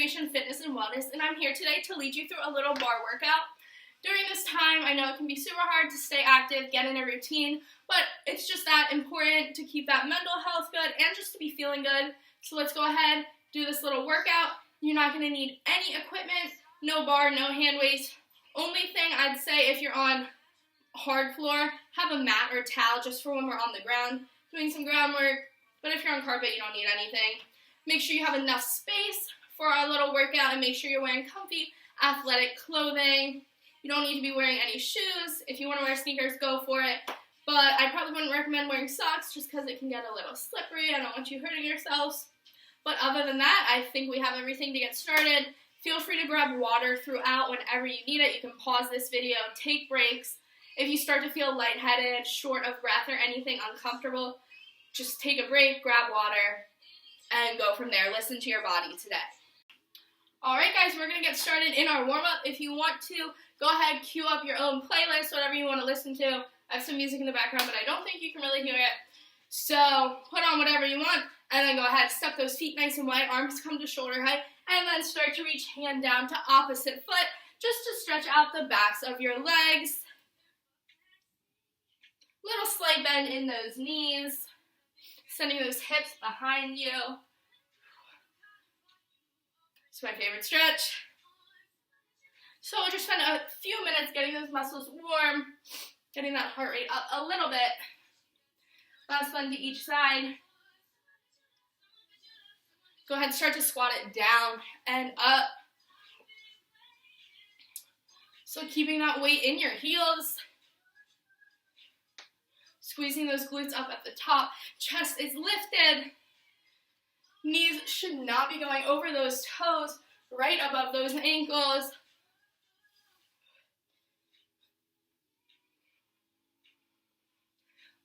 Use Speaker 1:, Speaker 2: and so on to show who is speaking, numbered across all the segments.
Speaker 1: Recreation, Fitness, and Wellness, and I'm here today to lead you through a little bar workout. During this time, I know it can be super hard to stay active, get in a routine, but it's just that important to keep that mental health good and just to be feeling good. So let's go ahead, do this little workout. You're not going to need any equipment, no bar, no hand weights. Only thing I'd say, if you're on hard floor, have a mat or towel just for when we're on the ground doing some groundwork. But if you're on carpet, you don't need anything. Make sure you have enough space for our little workout and make sure you're wearing comfy athletic clothing. You don't need to be wearing any shoes. If you want to wear sneakers, go for it. But I probably wouldn't recommend wearing socks just because it can get a little slippery. I don't want you hurting yourselves. But other than that, I think we have everything to get started. Feel free to grab water throughout whenever you need it. You can pause this video, take breaks. If you start to feel lightheaded, short of breath, or anything uncomfortable, just take a break, grab water, and go from there. Listen to your body today. Alright guys, we're going to get started in our warm-up. If you want to, go ahead, cue up your own playlist, whatever you want to listen to. I have some music in the background, but I don't think you can really hear it. So put on whatever you want, and then go ahead, step those feet nice and wide, arms come to shoulder height, and then start to reach hand down to opposite foot, just to stretch out the backs of your legs. Little slight bend in those knees, sending those hips behind you. It's my favorite stretch. So we'll just spend a few minutes getting those muscles warm, getting that heart rate up a little bit. Last one to each side. Go ahead and start to squat it down and up. So keeping that weight in your heels. Squeezing those glutes up at the top. Chest is lifted. Knees should not be going over those toes, right above those ankles.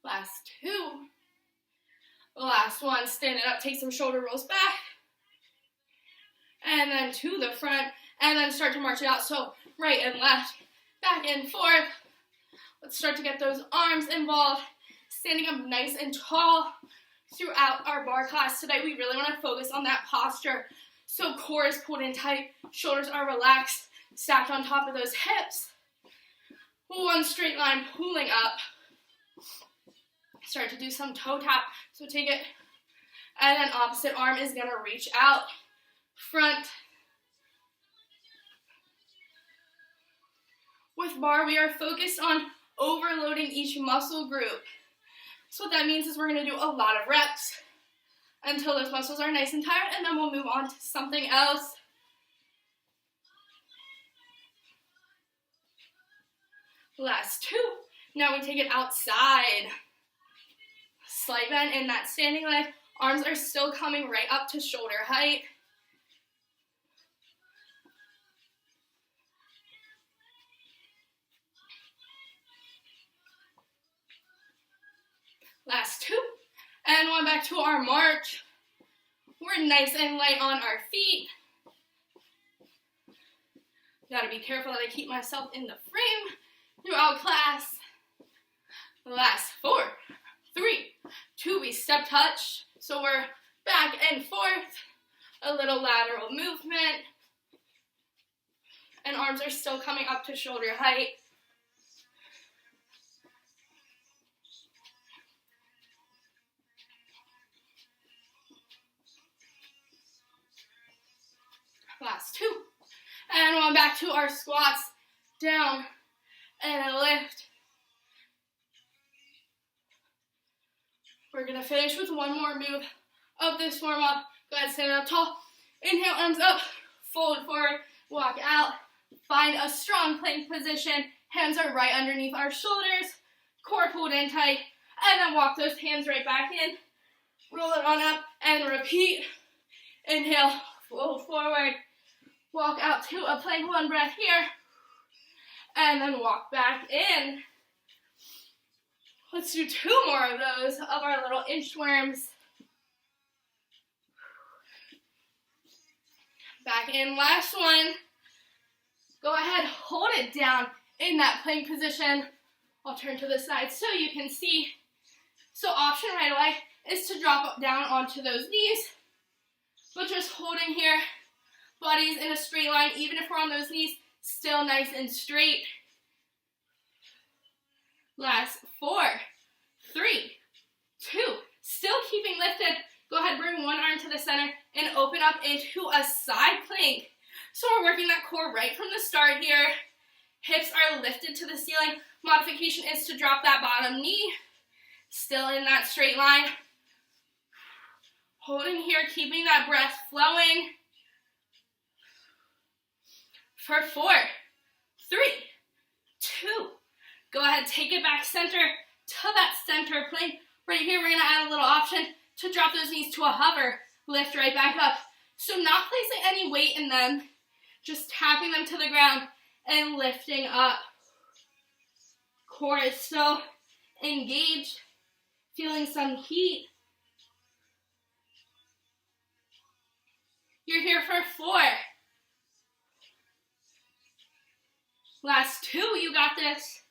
Speaker 1: Last two. Last one, stand it up, take some shoulder rolls back. And then to the front, and then start to march it out. So right and left, back and forth. Let's start to get those arms involved. Standing up nice and tall throughout our bar class today. We really want to focus on that posture. So core is pulled in tight, shoulders are relaxed, stacked on top of those hips. One straight line pulling up. Start to do some toe tap. So take it, and then opposite arm is going to reach out, front. With bar, we are focused on overloading each muscle group. So what that means is we're going to do a lot of reps until those muscles are nice and tired, and then we'll move on to something else. Last two. Now we take it outside. Slight bend in that standing leg. Arms are still coming right up to shoulder height. Last two. And one back to our march. We're nice and light on our feet. Gotta be careful that I keep myself in the frame throughout class. Last four. 3, 2, we step touch. So we're back and forth. A little lateral movement. And arms are still coming up to shoulder height. Last two. And one back to our squats. Down and a lift. We're going to finish with one more move of this warm-up. Go ahead, stand up tall. Inhale, arms up. Fold forward. Walk out. Find a strong plank position. Hands are right underneath our shoulders. Core pulled in tight. And then walk those hands right back in. Roll it on up and repeat. Inhale, fold forward. Walk out to a plank, one breath here. And then walk back in. Let's do two more of those of our little inchworms. Back in, last one. Go ahead, hold it down in that plank position. I'll turn to the side so you can see. So option right away is to drop down onto those knees, but just holding here Bodies in a straight line, even if we're on those knees, still nice and straight. Last 4, 3, 2, still keeping lifted. Go ahead, bring one arm to the center and open up into a side plank. So we're working that core right from the start here. Hips are lifted to the ceiling. Modification is to drop that bottom knee. Still in that straight line. Holding here, keeping that breath flowing. For 4, 3, 2. Go ahead, take it back center to that center plank. Right here, we're gonna add a little option to drop those knees to a hover. Lift right back up. So not placing any weight in them, just tapping them to the ground and lifting up. Core is still engaged, feeling some heat. You're here for 4. Last 2, you got this.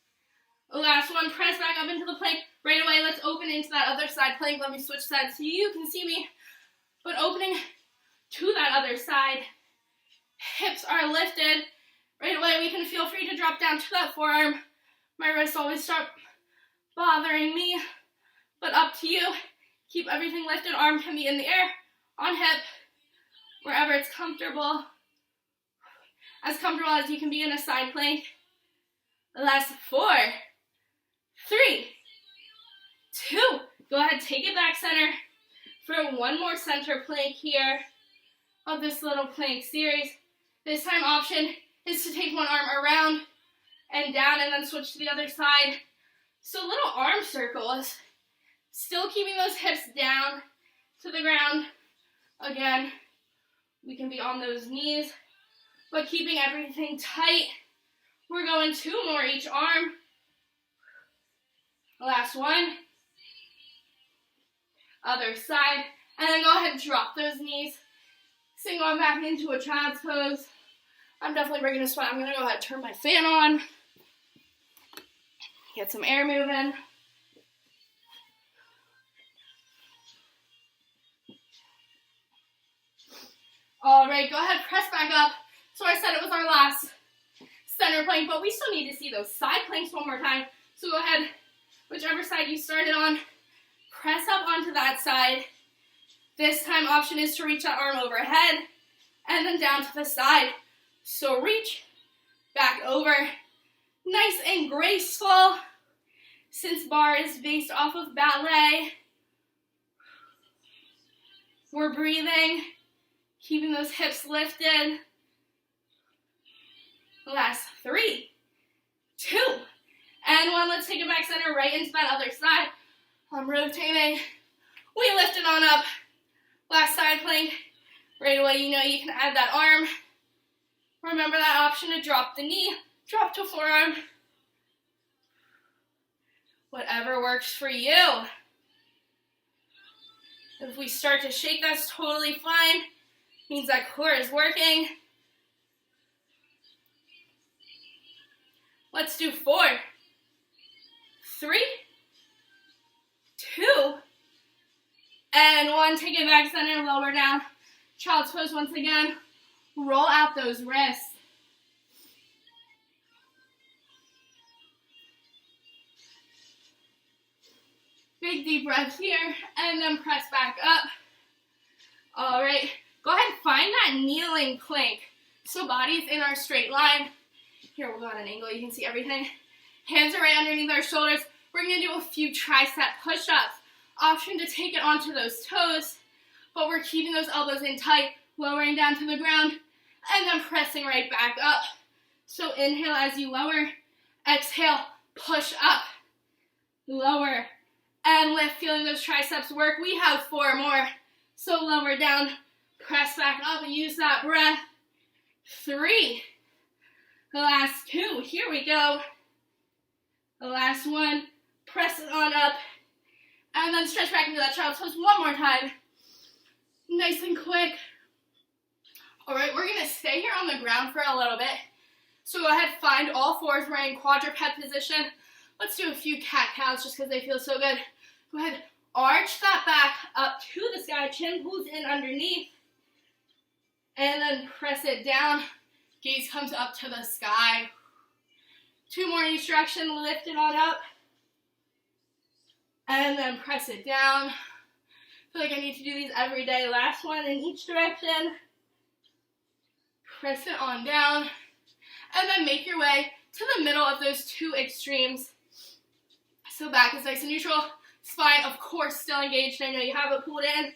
Speaker 1: Last one, press back up into the plank. Right away, let's open into that other side plank. Let me switch sides so you can see me. But opening to that other side. Hips are lifted. Right away, we can feel free to drop down to that forearm. My wrists always start bothering me. But up to you. Keep everything lifted. Arm can be in the air, on hip, wherever it's comfortable. As comfortable as you can be in a side plank. Last 4, 3, 2. Go ahead, take it back center for one more center plank here of this little plank series. This time option is to take one arm around and down and then switch to the other side. So little arm circles. Still keeping those hips down to the ground. Again, we can be on those knees, but keeping everything tight. We're going 2 more each arm. Last one. Other side. And then go ahead and drop those knees. Sink on back into a child's pose. I'm definitely breaking a sweat. I'm going to go ahead and turn my fan on. Get some air moving. All right, go ahead, press back up. So I said it was our last center plank, but we still need to see those side planks one more time. So go ahead, whichever side you started on, press up onto that side. This time option is to reach that arm overhead and then down to the side. So reach back over, nice and graceful. Since barre is based off of ballet, we're breathing, keeping those hips lifted. Last 3, 2, and 1. Let's take it back center right into that other side. I'm rotating. We lift it on up. Last side plank. Right away, you know you can add that arm. Remember that option to drop the knee, drop to forearm. Whatever works for you. If we start to shake, that's totally fine. Means that core is working. Let's do 4, 3, 2, and 1. Take it back center, lower down. Child's pose once again. Roll out those wrists. Big deep breath here, and then press back up. All right, go ahead and find that kneeling plank. So body's in our straight line. Here, we'll go at an angle, you can see everything. Hands are right underneath our shoulders. We're gonna do a few tricep push-ups. Option to take it onto those toes, but we're keeping those elbows in tight, lowering down to the ground, and then pressing right back up. So inhale as you lower, exhale, push up, lower, and lift, feeling those triceps work. We have 4 more. So lower down, press back up, and use that breath. 3. The last 2, here we go. The last 1, press it on up, and then stretch back into that child's pose one more time. Nice and quick. All right, we're gonna stay here on the ground for a little bit. So go ahead, find all 4s, we're in quadruped position. Let's do a few cat-cows just because they feel so good. Go ahead, arch that back up to the sky, chin pulls in underneath. And then press it down. Gaze comes up to the sky. 2 more in each direction, lift it on up. And then press it down. I feel like I need to do these every day. Last one in each direction. Press it on down. And then make your way to the middle of those 2 extremes. So back is nice and neutral. Spine, of course, still engaged. I know you have it pulled in.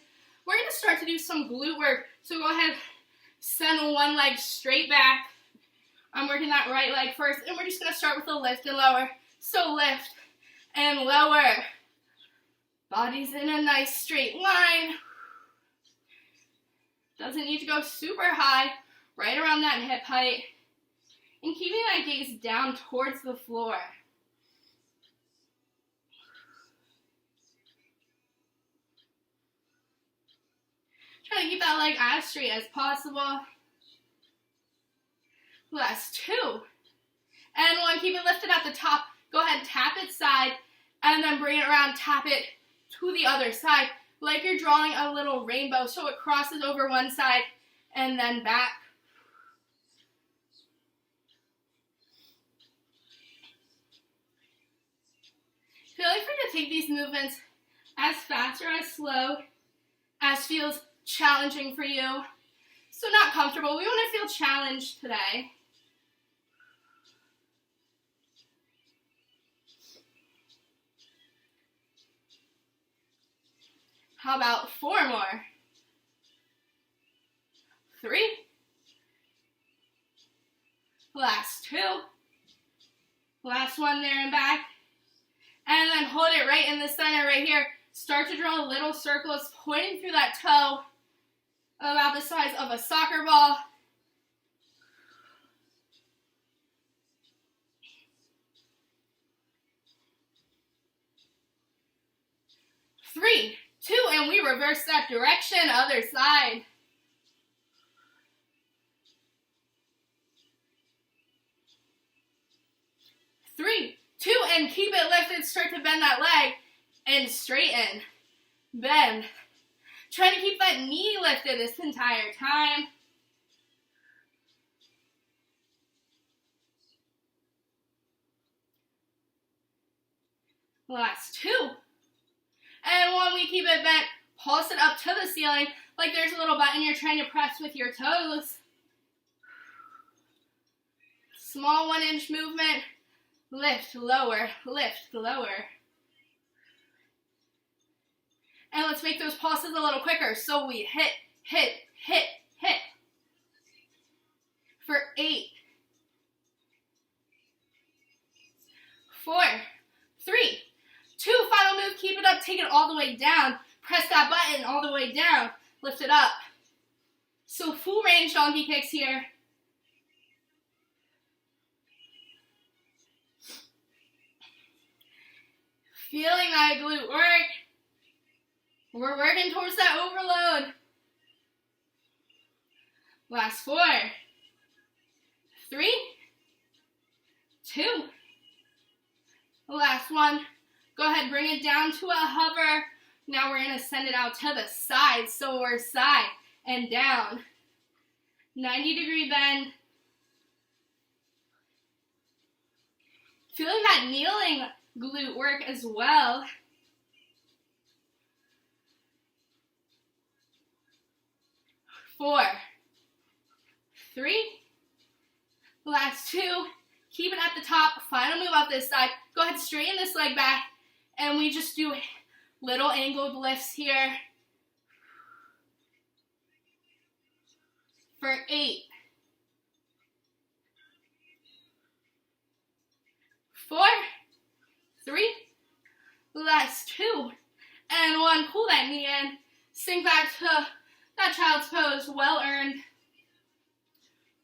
Speaker 1: We're going to start to do some glute work. So go ahead, send one leg straight back. I'm working that right leg first. And we're just going to start with a lift and lower. So lift and lower. Body's in a nice straight line. Doesn't need to go super high. Right around that hip height. And keeping that gaze down towards the floor. Try to keep that leg as straight as possible. Last 2. And 1, keep it lifted at the top. Go ahead, tap it side, and then bring it around, tap it to the other side, like you're drawing a little rainbow, so it crosses over one side, and then back. Feel free to take these movements as fast or as slow as feels challenging for you. So not comfortable. We want to feel challenged today. How about 4 more? 3. Last 2. Last one there and back. And then hold it right in the center right here. Start to draw little circles pointing through that toe about the size of a soccer ball. 3, 2, and we reverse that direction, other side. 3, 2, and keep it lifted. Start to bend that leg and straighten. Bend. Try to keep that knee lifted this entire time. Last 2. And 1, we keep it bent. Pulse it up to the ceiling like there's a little button you're trying to press with your toes. Small 1-inch movement. Lift, lower, lift, lower. And let's make those pulses a little quicker. So we hit, hit, hit, hit. For 8. 4, 3, 2, final move, keep it up, take it all the way down. Press that button all the way down. Lift it up. So full range donkey kicks here. Feeling that glute work. We're working towards that overload. Last 4, 3, 2. Last 1. Go ahead, bring it down to a hover. Now we're going to send it out to the side. So we're side and down. 90-degree bend. Feeling that kneeling glute work as well. 4, 3. Last 2. Keep it at the top. Final move off this side. Go ahead, straighten this leg back. And we just do little angled lifts here. For 8. 4, 3. Last 2. And 1. Pull that knee in. Sink back to that child's pose. Well earned.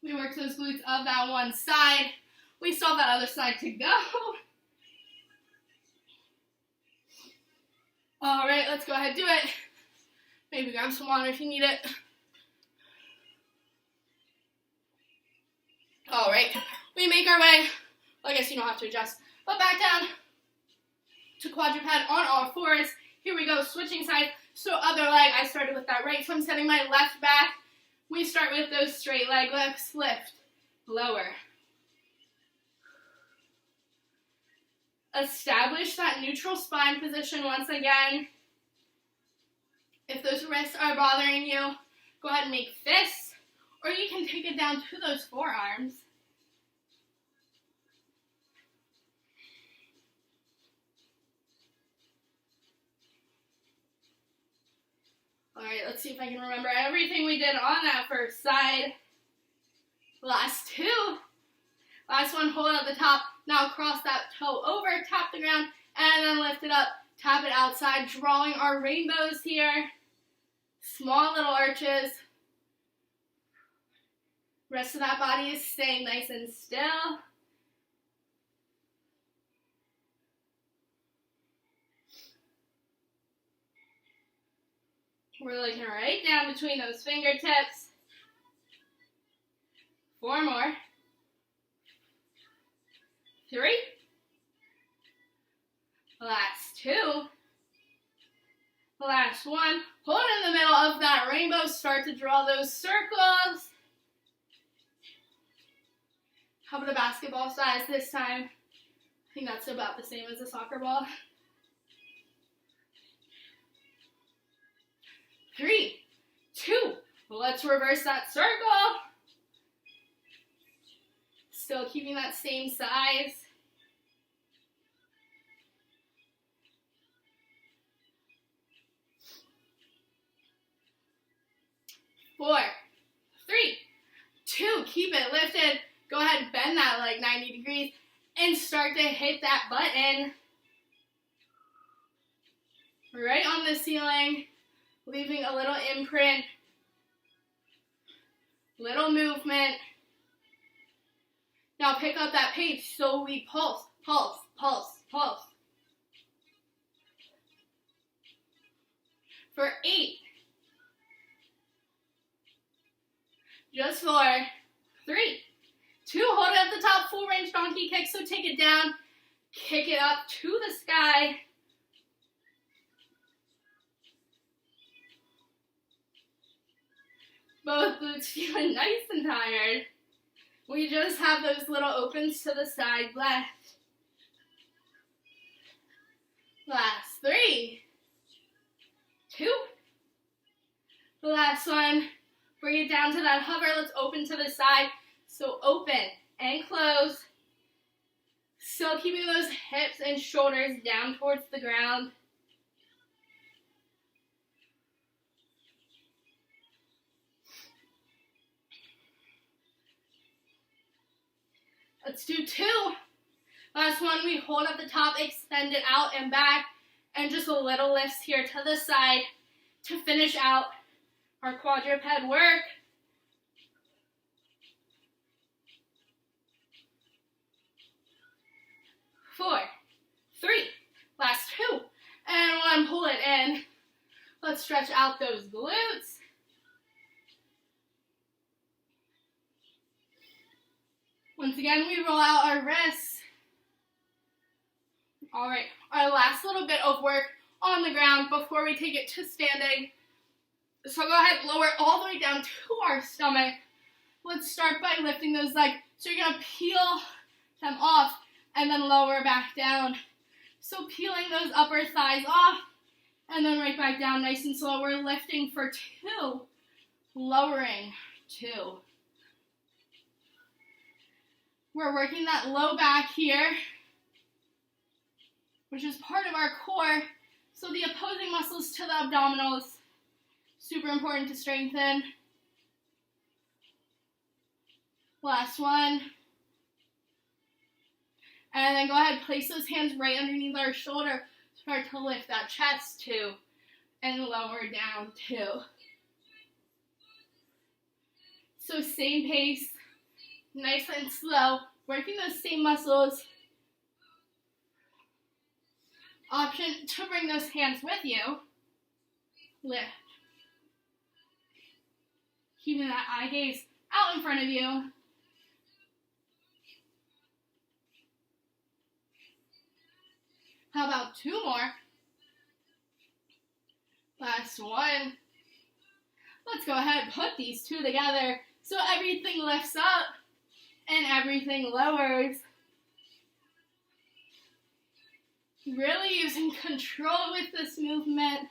Speaker 1: We work those glutes of that one side. We still have that other side to go. All right, let's go ahead and do it. Maybe grab some water if you need it. All right, we make our way. Well, I guess you don't have to adjust, but back down to quadruped on all fours. Here we go, switching sides. So other leg, I started with that right, so I'm setting my left back, We start with those straight leg lifts. Lift, lower. Establish that neutral spine position once again. If those wrists are bothering you, go ahead and make fists, or you can take it down to those forearms. All right, let's see if I can remember everything we did on that first side. Last two. Last one, hold at the top. Now cross that toe over, tap the ground, and then lift it up. Tap it outside, drawing our rainbows here. Small little arches. Rest of that body is staying nice and still. We're looking right down between those fingertips. 4 more. 3. Last 2. Last 1. Hold in the middle of that rainbow. Start to draw those circles. How about a basketball size this time? I think that's about the same as a soccer ball. 3, 2. Let's reverse that circle. Still keeping that same size. 4, 3, 2. Keep it lifted. Go ahead, bend that leg 90 degrees and start to hit that button right on the ceiling, leaving a little imprint, little movement. Now pick up that pace so we pulse, pulse, pulse, pulse. For 8, just 4, 3, 2, hold it at the top, full range donkey kick, so take it down, kick it up to the sky. Both glutes feeling nice and tired. We just have those little opens to the side left. Last 3, 2. The last one. Bring it down to that hover. Let's open to the side. So open and close. Still keeping those hips and shoulders down towards the ground. Let's do 2. Last one, we hold at the top, extend it out and back, and just a little lifts here to the side to finish out our quadruped work. 4, 3, last 2, and 1, pull it in. Let's stretch out those glutes. Once again, we roll out our wrists. All right, our last little bit of work on the ground before we take it to standing. So go ahead, lower all the way down to our stomach. Let's start by lifting those legs. So you're gonna peel them off and then lower back down. So peeling those upper thighs off and then right back down nice and slow. We're lifting for 2, lowering 2. We're working that low back here, which is part of our core. So the opposing muscles to the abdominals, super important to strengthen. Last one. And then go ahead, place those hands right underneath our shoulder. Start to lift that chest 2 and lower down 2. So same pace, nice and slow, working those same muscles. Option to bring those hands with you. Lift. Keeping that eye gaze out in front of you. How about 2 more? Last 1. Let's go ahead, put these two together so everything lifts up and everything lowers. Really using control with this movement.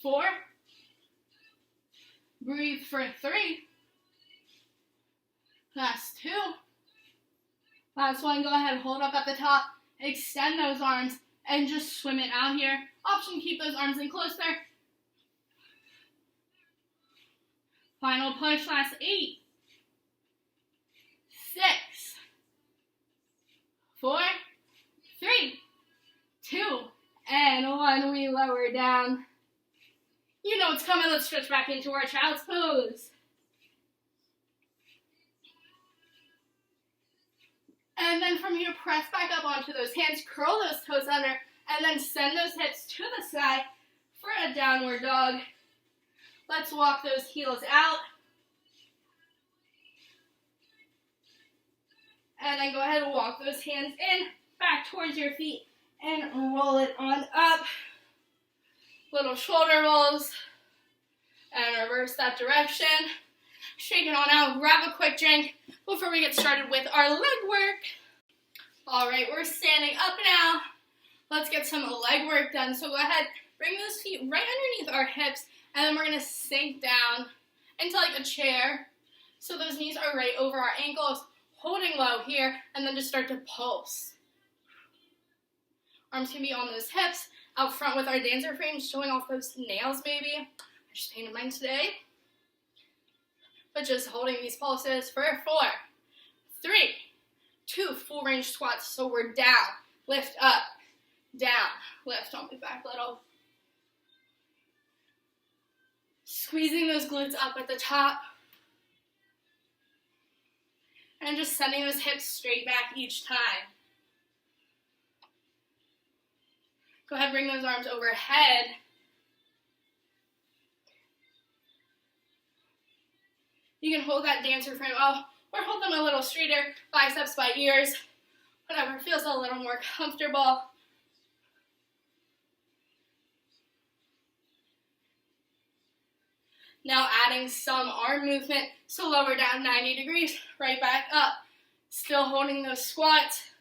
Speaker 1: Four. Breathe for 3. Last 2. Last one, go ahead, hold up at the top, extend those arms, and just swim it out here. Option, keep those arms in closer. Final push, last 8. 6. 4. 3. 2. And 1. We lower down. You know what's coming. Let's stretch back into our child's pose. And then from here, press back up onto those hands, curl those toes under, and then send those hips to the side for a downward dog. Let's walk those heels out. And then go ahead and walk those hands in, back towards your feet, and roll it on up. Little shoulder rolls, and reverse that direction. Shake it on out, grab a quick drink before we get started with our leg work. All right, we're standing up now. Let's get some leg work done. So go ahead, bring those feet right underneath our hips, and then we're gonna sink down into like a chair. So those knees are right over our ankles, holding low here, and then just start to pulse. Arms can be on those hips, out front with our dancer frames, showing off those nails maybe. I just painted mine today. But just holding these pulses for 4, 3, 2, full range squats. So we're down, lift up, down, lift, don't move back little. Squeezing those glutes up at the top. And just sending those hips straight back each time. Go ahead, bring those arms overhead. You can hold that dancer frame up or hold them a little straighter, biceps by ears, whatever feels a little more comfortable. Now adding some arm movement, so lower down 90 degrees, right back up. Still holding those squats.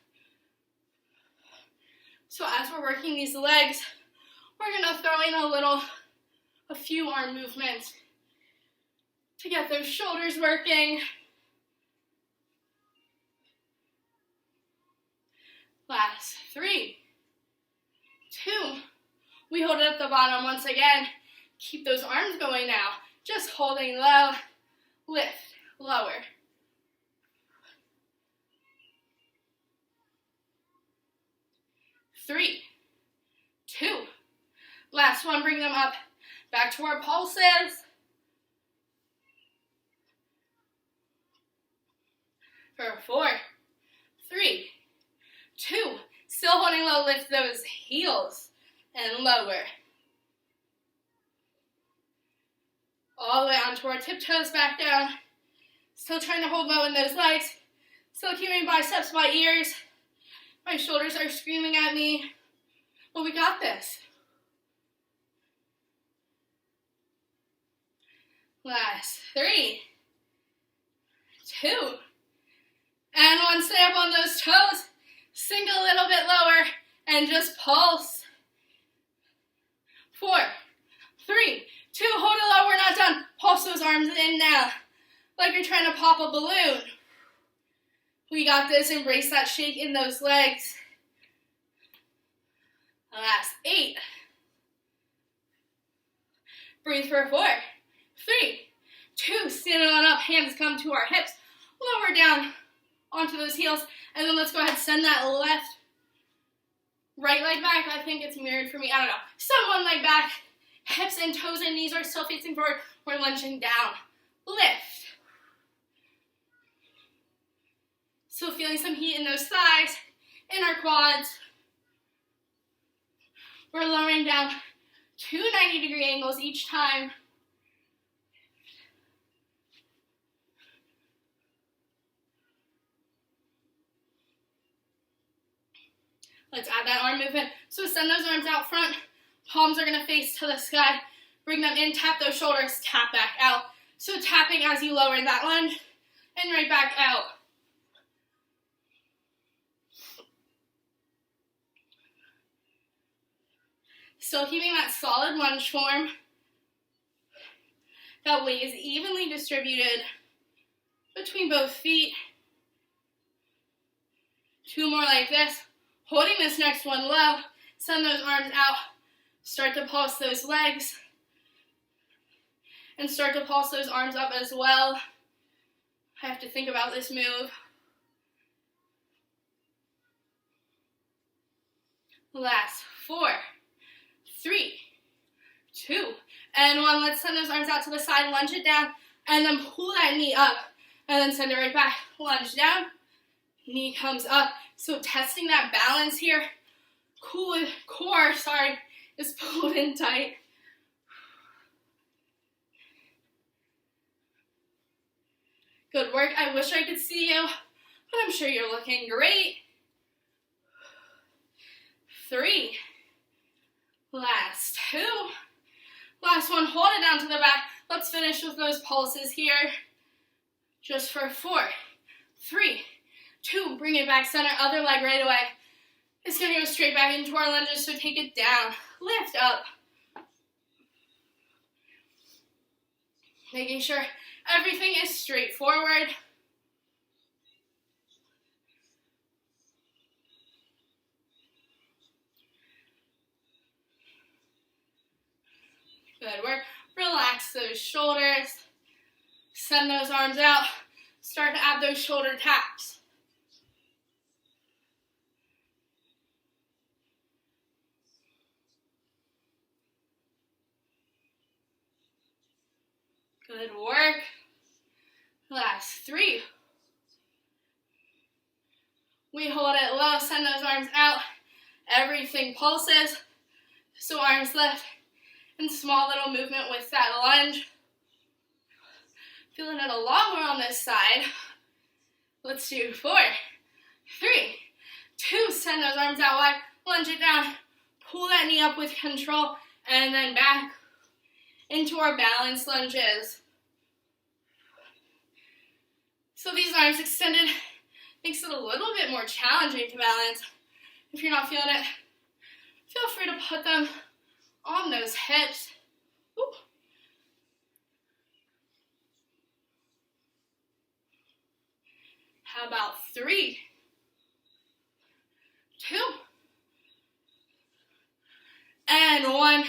Speaker 1: So as we're working these legs, we're gonna throw in a few arm movements to get those shoulders working. Last 3, 2. We hold it at the bottom once again. Keep those arms going now. Just holding low, lift, lower. 3, 2. Last one, bring them up back to our pulses. 4, 3, 2. Still holding low, lift those heels and lower. All the way onto our tiptoes back down. Still trying to hold low in those legs. Still keeping biceps by ears. My shoulders are screaming at me. But we got this. Last 3, 2. And 1, stay up on those toes. Sink a little bit lower and just pulse. 4, 3, 2, hold it low, we're not done. Pulse those arms in now, like you're trying to pop a balloon. We got this, embrace that shake in those legs. Last 8. Breathe for 4, 3, 2, standing on up, hands come to our hips, lower down onto those heels, and then let's go ahead, send that left, right leg back. I think it's mirrored for me, I don't know. Send one leg back, hips and toes and knees are still facing forward, we're lunging down, lift. Still feeling some heat in those thighs, in our quads. We're lowering down 2 90-degree angles each time. Let's add that arm movement. So send those arms out front. Palms are going to face to the sky. Bring them in, tap those shoulders, tap back out. So tapping as you lower in that lunge, and right back out. Still keeping that solid lunge form. That weight is evenly distributed between both feet. 2 more like this. Holding this next one low. Send those arms out. Start to pulse those legs. And start to pulse those arms up as well. I have to think about this move. Last 4, 3, 2, and 1. Let's send those arms out to the side, lunge it down, and then pull that knee up, and then send it right back. Lunge down, knee comes up. So testing that balance here. Core, is pulled in tight. Good work. I wish I could see you, but I'm sure you're looking great. 3. Last 2. Last one. Hold it down to the back. Let's finish with those pulses here. Just for 4, 3, 2. Bring it back center. Other leg right away. It's going to go straight back into our lunges, so take it down. Lift up. Making sure everything is straightforward. Good work. Relax those shoulders. Send those arms out. Start to add those shoulder taps. Good work. Last 3. We hold it low, send those arms out. Everything pulses. So arms lift. And small little movement with that lunge. Feeling it a lot more on this side. Let's do 4, 3, 2. Send those arms out wide. Lunge it down. Pull that knee up with control. And then back into our balanced lunges. So these arms extended makes it a little bit more challenging to balance. If you're not feeling it, feel free to put them on those hips. Ooh. How about 3, 2, and 1.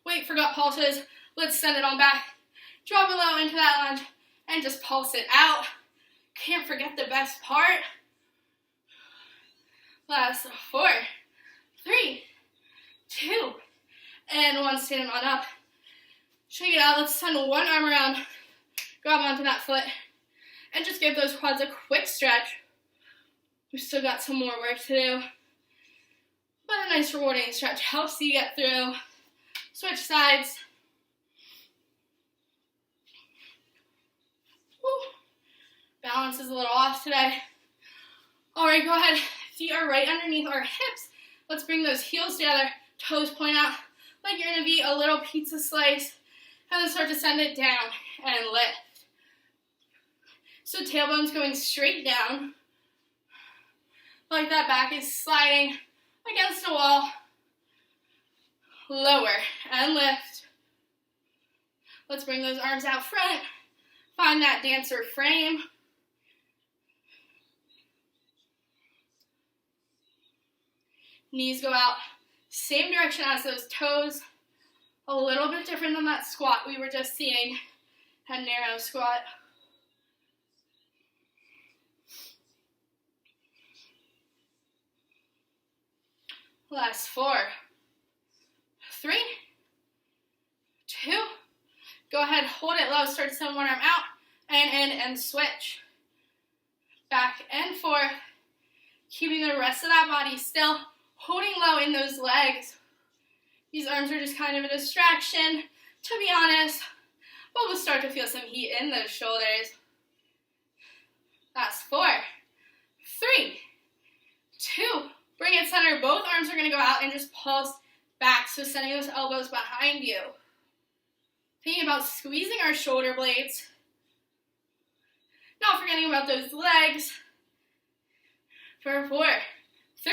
Speaker 1: Wait, forgot pulses. Let's send it on back. Drop it low into that lunge and just pulse it out. Can't forget the best part. Last 4, 3, 2, and 1. Stand on up. Check it out. Let's send one arm around. Grab onto that foot. And just give those quads a quick stretch. We've still got some more work to do. But a nice rewarding stretch helps you get through. Switch sides. Woo. Balance is a little off today. Alright, go ahead. Feet are right underneath our hips. Let's bring those heels together. Toes point out like you're going to be a little pizza slice. And then start to send it down and lift. So tailbone's going straight down. Like that back is sliding against a wall. Lower and lift. Let's bring those arms out front. Find that dancer frame. Knees go out same direction as those toes. A little bit different than that squat we were just seeing. That narrow squat. Last 4, 3, 2. Go ahead, hold it low. Start to send one arm out and in and switch. Back and forth. Keeping the rest of that body still. Holding low in those legs. These arms are just kind of a distraction, to be honest. But we'll start to feel some heat in those shoulders. Last 4, 3, 2. Bring it center. Both arms are going to go out and just pulse back. So sending those elbows behind you. Thinking about squeezing our shoulder blades. Not forgetting about those legs. For 4, 3,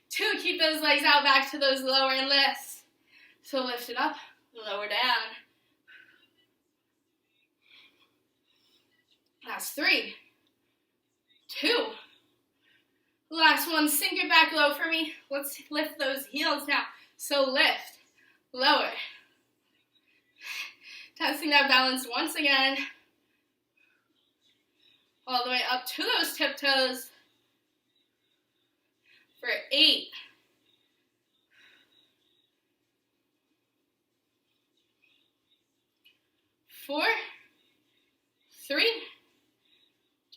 Speaker 1: 2, keep those legs out back to those lower lifts. So lift it up, lower down. That's 3, 2. Last one, sink it back low for me. Let's lift those heels now. So lift, lower. Testing that balance once again. All the way up to those tiptoes. For 8. 4, 3,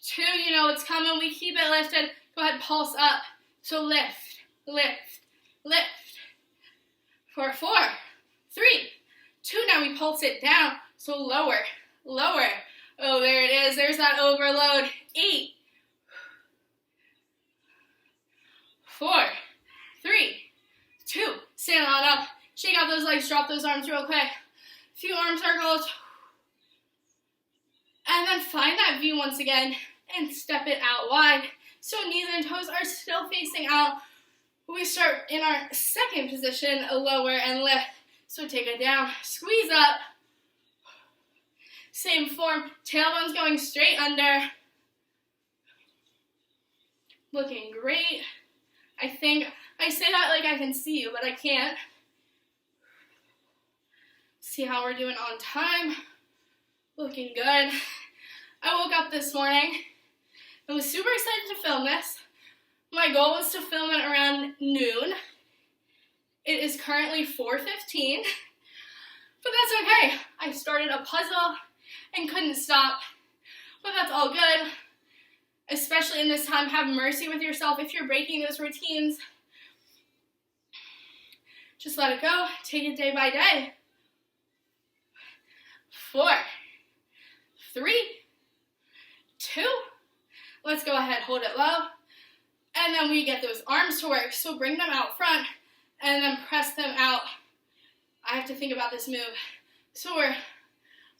Speaker 1: 2, you know what's coming. We keep it lifted. Go ahead, pulse up. So lift, lift, lift. For 4, 3, 2, now we pulse it down. So lower, lower. Oh, there it is. There's that overload. 8, 4, 3, 2. Stand on up. Shake out those legs. Drop those arms real quick. Few arm circles. And then find that V once again and step it out wide. So knees and toes are still facing out. We start in our second position, a lower and lift. So take it down, squeeze up. Same form, tailbone's going straight under. Looking great. I think I say that like I can see you, but I can't. See how we're doing on time. Looking good. I woke up this morning. I was super excited to film this. My goal was to film it around noon. It is currently 4:15, but that's okay. I started a puzzle and couldn't stop, but that's all good. Especially in this time, have mercy with yourself if you're breaking those routines. Just let it go. Take it day by day. 4, 3, 2. Let's go ahead, hold it low. And then we get those arms to work. So bring them out front and then press them out. I have to think about this move. So we're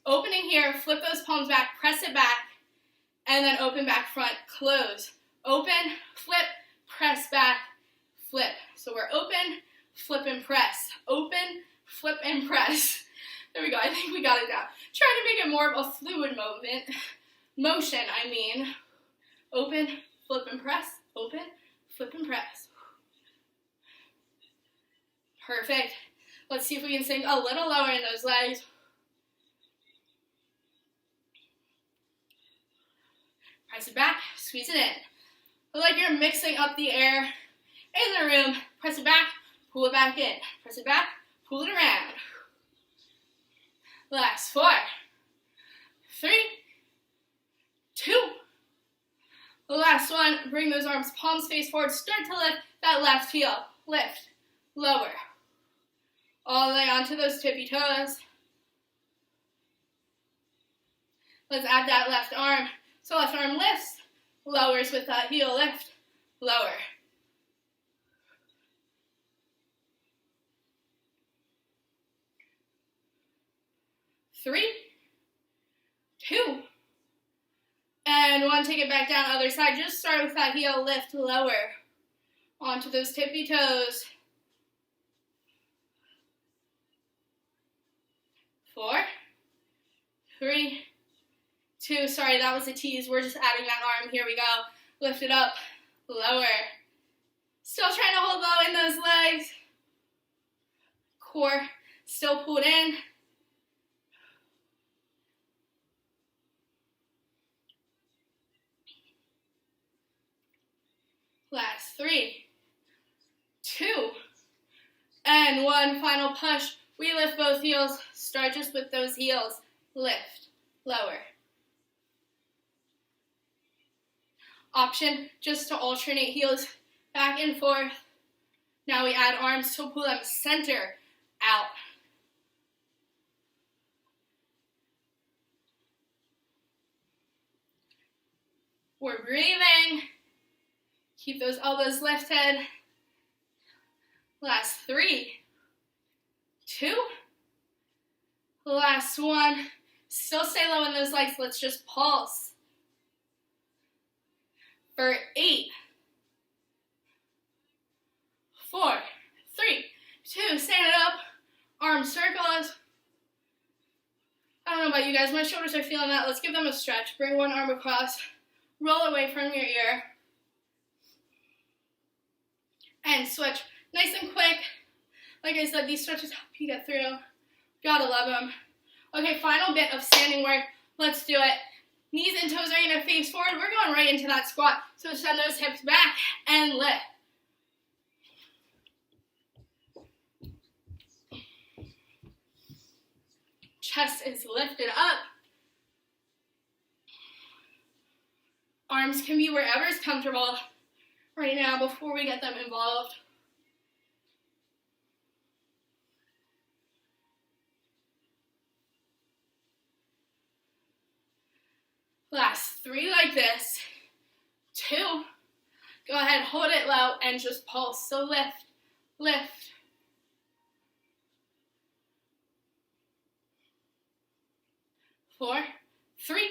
Speaker 1: opening here, flip those palms back, press it back, and then open back front, close. Open, flip, press back, flip. So we're open, flip and press. Open, flip and press. There we go, I think we got it down. Try to make it more of a fluid motion, I mean. Open, flip and press, open, flip and press. Perfect. Let's see if we can sink a little lower in those legs. Press it back, squeeze it in. Look like you're mixing up the air in the room. Press it back, pull it back in. Press it back, pull it around. Last 4, 3, 2. The last one, bring those arms, palms face forward, start to lift that left heel. Lift, lower. All the way onto those tippy toes. Let's add that left arm. So left arm lifts, lowers with that heel lift, lower. Three, 2, and 1. Take it back down, other side. Just start with that heel lift, lower. Onto those tippy toes. 4, 3, 2. Sorry, that was a tease. We're just adding that arm. Here we go. Lift it up, lower. Still trying to hold low in those legs. Core still pulled in. Last 3, 2, and 1. Final push. We lift both heels. Start just with those heels. Lift, lower. Option just to alternate heels back and forth. Now we add arms to pull them center out. We're breathing. Keep those elbows lifted. Last 3, 2, last 1. Still stay low in those legs. Let's just pulse. For 8, 4, 3, 2, stand it up. Arm circles. I don't know about you guys, my shoulders are feeling that. Let's give them a stretch. Bring one arm across. Roll away from your ear. And switch. Nice and quick. Like I said, these stretches help you get through. Gotta love them. Okay, final bit of standing work. Let's do it. Knees and toes are gonna face forward. We're going right into that squat. So send those hips back and lift. Chest is lifted up. Arms can be wherever is comfortable right now before we get them involved. Last 3 like this. 2. Go ahead, hold it low and just pulse. So lift, lift. 4, 3,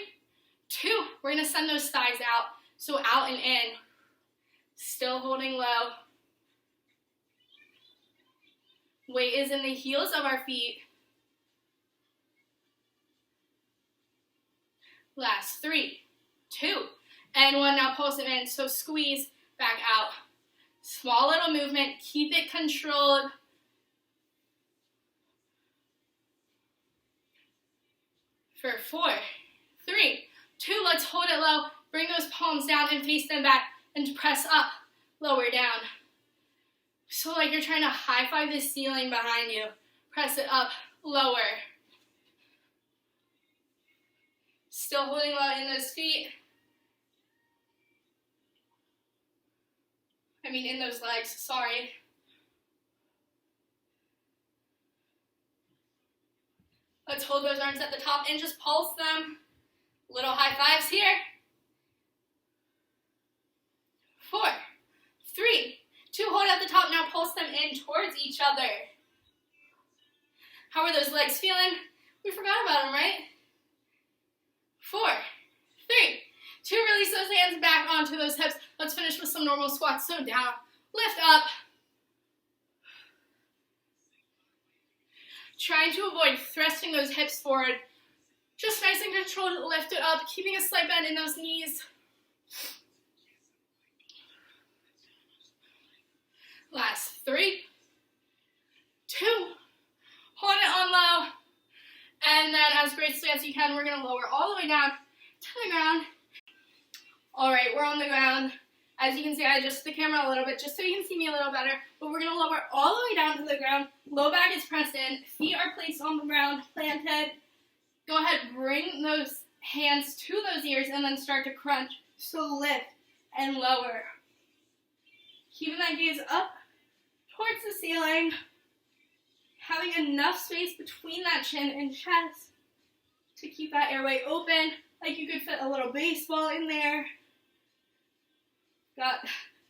Speaker 1: 2. We're gonna send those thighs out. So out and in. Still holding low. Weight is in the heels of our feet. Last 3, 2, and 1. Now pulse it in. So squeeze back out. Small little movement. Keep it controlled. For 4, 3, 2. Let's hold it low. Bring those palms down and face them back and press up, lower down. So like you're trying to high five the ceiling behind you. Press it up, lower. Still holding low in those feet. In those legs, sorry. Let's hold those arms at the top and just pulse them. Little high fives here. 4, 3, 2, hold at the top. Now pulse them in towards each other. How are those legs feeling? We forgot about them, right? 4, 3, 2, release those hands back onto those hips. Let's finish with some normal squats. So down, lift up. Trying to avoid thrusting those hips forward. Just nice and controlled, lift it up, keeping a slight bend in those knees. Last 3, 2, hold it on low. And then as gracefully as you can, we're gonna lower all the way down to the ground. All right, we're on the ground. As you can see, I adjusted the camera a little bit just so you can see me a little better, but we're gonna lower all the way down to the ground. Low back is pressed in, feet are placed on the ground, planted. Go ahead, bring those hands to those ears and then start to crunch. So lift and lower. Keeping that gaze up towards the ceiling. Having enough space between that chin and chest to keep that airway open, like you could fit a little baseball in there. Got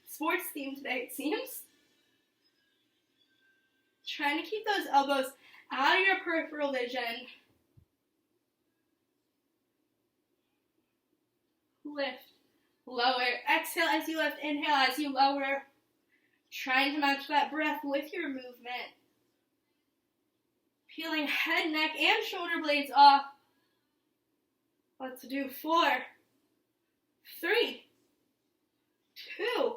Speaker 1: sports theme today, it seems. Trying to keep those elbows out of your peripheral vision. Lift, lower, exhale as you lift, inhale as you lower. Trying to match that breath with your movement. Peeling head, neck, and shoulder blades off. Let's do 4, 3, 2.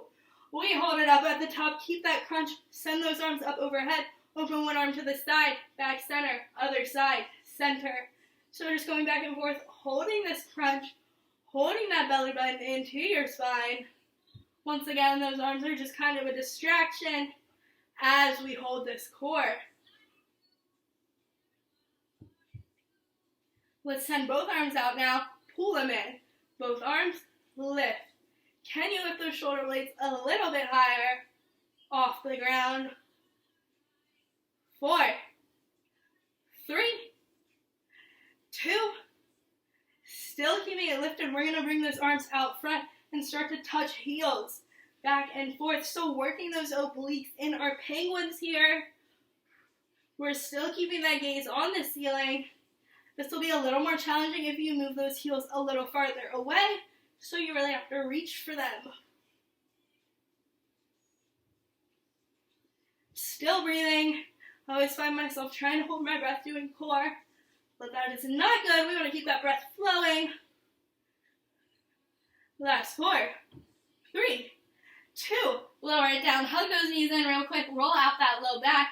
Speaker 1: We hold it up at the top. Keep that crunch. Send those arms up overhead. Open one arm to the side. Back center. Other side. Center. So we're just going back and forth. Holding this crunch. Holding that belly button into your spine. Once again, those arms are just kind of a distraction as we hold this core. Let's send both arms out now. Pull them in. Both arms, lift. Can you lift those shoulder blades a little bit higher off the ground? 4, 3, 2. Still keeping it lifted. We're going to bring those arms out front and start to touch heels. back and forth. So working those obliques in our penguins here. We're still keeping that gaze on the ceiling. This will be a little more challenging if you move those heels a little farther away, so you really have to reach for them. Still breathing. I always find myself trying to hold my breath doing core, but that is not good. We want to keep that breath flowing. Last 4, 3, 2, lower it down. Hug those knees in real quick. Roll out that low back.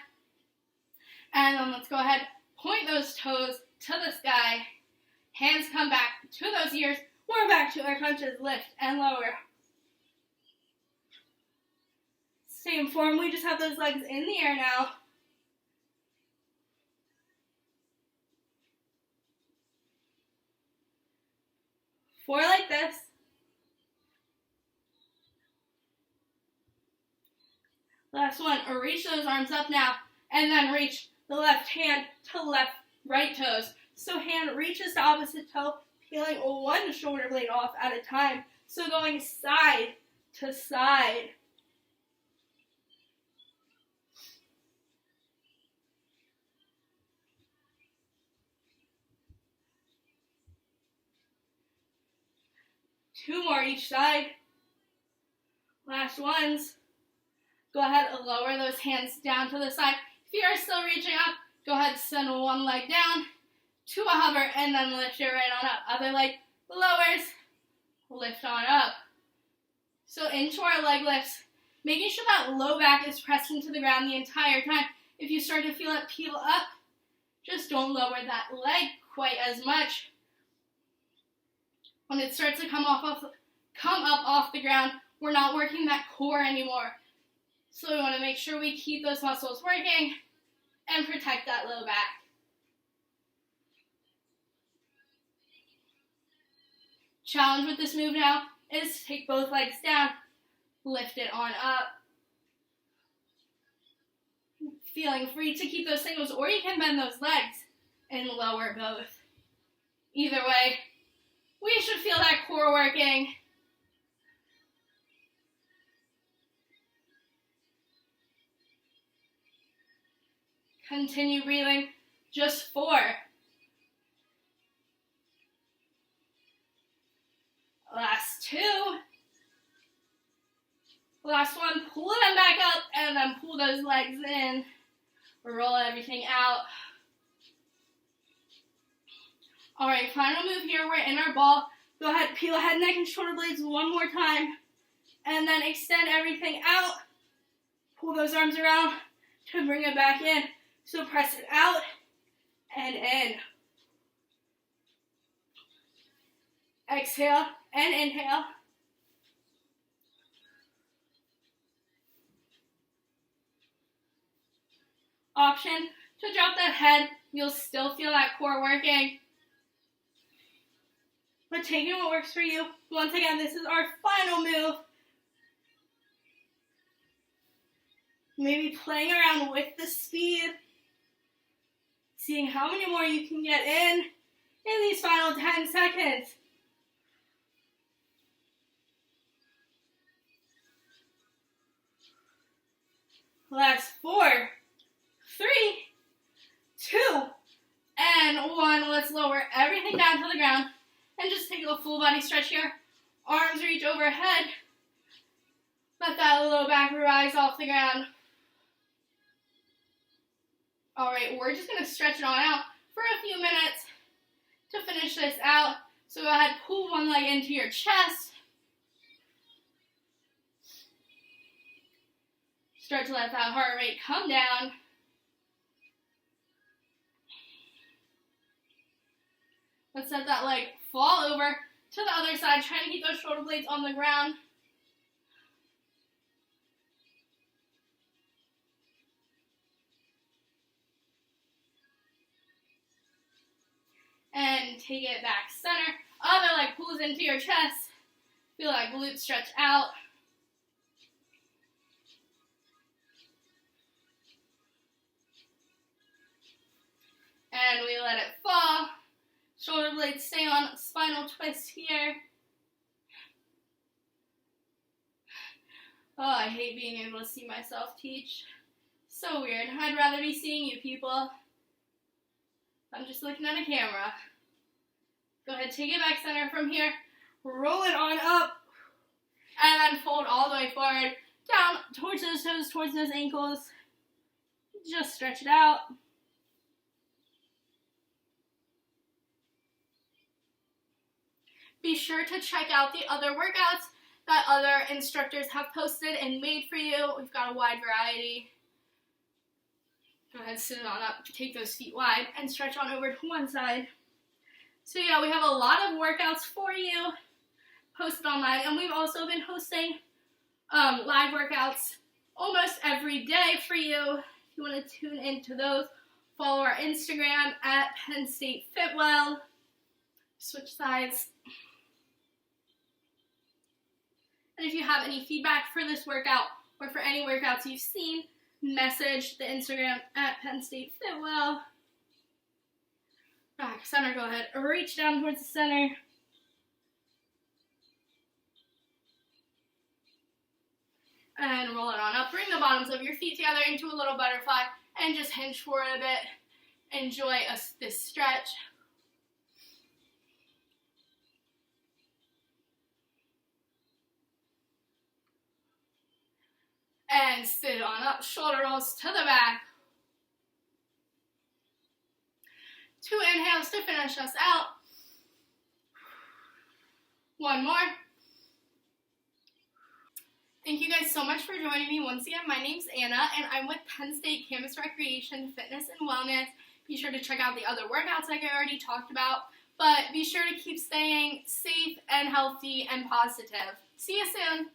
Speaker 1: And then let's go ahead, point those toes to the sky. Hands come back to those ears. We're back to our crunches. Lift and lower. Same form. We just have those legs in the air now. Four like this. Last one. Reach those arms up now. And then reach the left hand to left, right toes. So hand reaches to opposite toe, peeling one shoulder blade off at a time. So going side to side. Two more each side. Last ones. Go ahead and lower those hands down to the side. If you are still reaching up, go ahead, send one leg down to a hover, and then lift it right on up. Other leg lowers, lift on up. So into our leg lifts, making sure that low back is pressed into the ground the entire time. If you start to feel it peel up, just don't lower that leg quite as much. When it starts to come up off the ground, we're not working that core anymore. So we want to make sure we keep those muscles working and protect that low back. Challenge with this move now is take both legs down, lift it on up. Feeling free to keep those singles, or you can bend those legs and lower both. Either way, we should feel that core working. Continue breathing. Just 4. Last 2. Last one. Pull them back up and then pull those legs in. Roll everything out. All right, final move here. We're in our ball. Go ahead, peel head, neck, and shoulder blades one more time. And then extend everything out. Pull those arms around to bring it back in. So press it out and in. Exhale and inhale. Option to drop that head. You'll still feel that core working. But taking what works for you. Once again, this is our final move. Maybe playing around with the speed. Seeing how many more you can get in these final 10 seconds. Last 4, 3, 2, and 1. Let's lower everything down to the ground and just take a full body stretch here. Arms reach overhead. Let that low back rise off the ground. All right, we're just going to stretch it on out for a few minutes to finish this out. So go ahead, pull one leg into your chest. Start to let that heart rate come down. Let's let that leg fall over to the other side, trying to keep those shoulder blades on the ground. And take it back center. Other leg pulls into your chest. Feel that glute stretch out. And we let it fall. Shoulder blades stay on. Spinal twist here. Oh, I hate being able to see myself teach. So weird. I'd rather be seeing you people. I'm just looking at a camera. Go ahead, take it back center from here. Roll it on up. And then fold all the way forward. Down towards those toes, towards those ankles. Just stretch it out. Be sure to check out the other workouts that other instructors have posted and made for you. We've got a wide variety. Go ahead, sit it on up, take those feet wide, and stretch on over to one side. So yeah, we have a lot of workouts for you posted online, and we've also been hosting live workouts almost every day for you. If you want to tune into those, follow our Instagram at Penn State Fitwell. Switch sides. And if you have any feedback for this workout or for any workouts you've seen, message the Instagram at Penn State Fitwell. Back center, go ahead, reach down towards the center. And roll it on up. Bring the bottoms of your feet together into a little butterfly and just hinge forward a bit. Enjoy this stretch. And sit on up, shoulder rolls to the back. 2 inhales to finish us out. 1 more. Thank you guys so much for joining me. Once again, my name's Anna, and I'm with Penn State Campus Recreation, Fitness, and Wellness. Be sure to check out the other workouts like I already talked about, but be sure to keep staying safe and healthy and positive. See you soon.